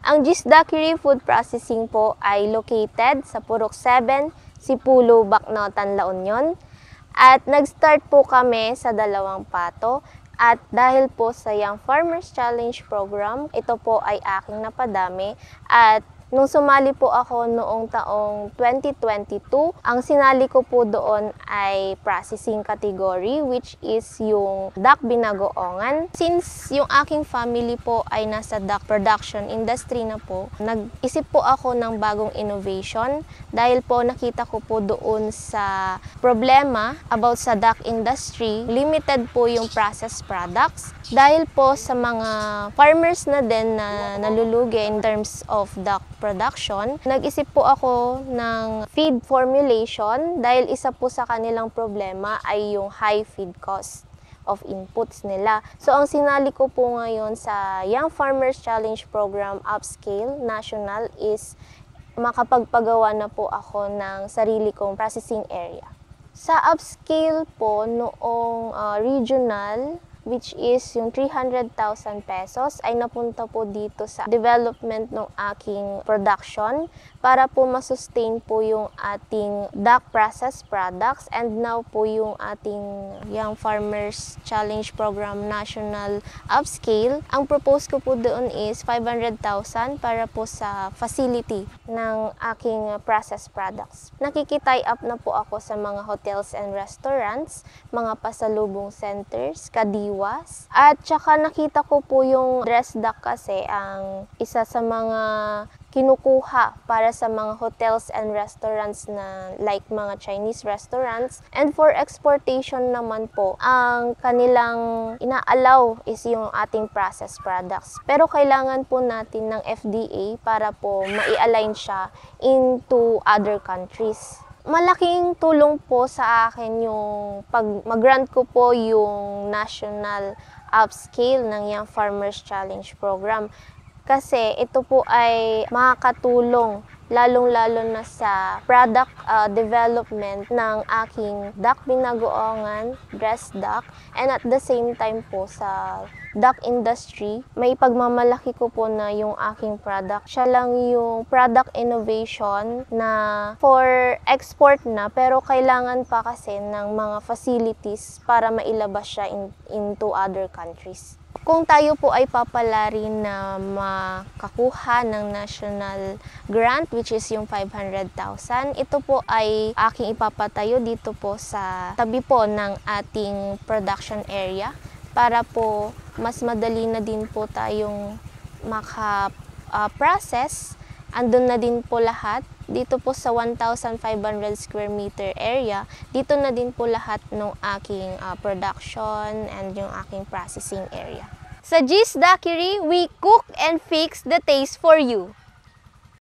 Ang Gisdakiri Food Processing po ay located sa Purok 7, Sipulo, Bacnotan, La Union. At nag-start po kami sa 2 pato. At dahil po sa Young Farmers Challenge Program, ito po ay aking napadami. At nung sumali po ako noong taong 2022, ang sinali ko po doon ay processing category, which is yung duck binagoongan. Since yung aking family po ay nasa duck production industry na po, nag-isip po ako ng bagong innovation dahil po nakita ko po doon sa problema about sa duck industry, limited po yung processed products. Dahil po sa mga farmers na din na nalulugi in terms of duck production, nag-isip po ako ng feed formulation dahil isa po sa kanilang problema ay yung high feed cost of inputs nila. So ang sinali ko po ngayon sa Young Farmers Challenge Program Upscale National is makapagpagawa na po ako ng sarili kong processing area. Sa upscale po noong regional, which is yung 300,000 pesos, ay napunta po dito sa development ng aking production para po masustain po yung ating duck processed products, and now po yung ating Young Farmers Challenge Program National Upscale. Ang propose ko po doon is 500,000 para po sa facility ng aking processed products. Nakikitay up na po ako sa mga hotels and restaurants, mga pasalubong centers, kadiwas. At saka nakita ko po yung dressed duck kasi ang isa sa mga kinukuha para sa mga hotels and restaurants na like mga Chinese restaurants. And for exportation naman po, ang kanilang ina-allow is yung ating processed products. Pero kailangan po natin ng FDA para po mai-align siya into other countries. Malaking tulong po sa akin yung pag mag-grant ko po yung National Upscale ng Young Farmers Challenge Program. Kasi ito po ay makakatulong lalong-lalo na sa product development ng aking duck binagoongan, breast duck, and at the same time po sa duck industry, may pagmamalaki ko po na yung aking product. Siya lang yung product innovation na for export na, pero kailangan pa kasi ng mga facilities para mailabas siya into other countries. Kung tayo po ay papalari na makakuha ng national grant, which is yung 500,000, ito po ay aking ipapatayo dito po sa tabi po ng ating production area para po mas madali na din po tayong maka-process. Andun na din po lahat. Dito po sa 1,500 square meter area, dito na din po lahat ng aking production and yung aking processing area. Sa Gisdakiri, we cook and fix the taste for you.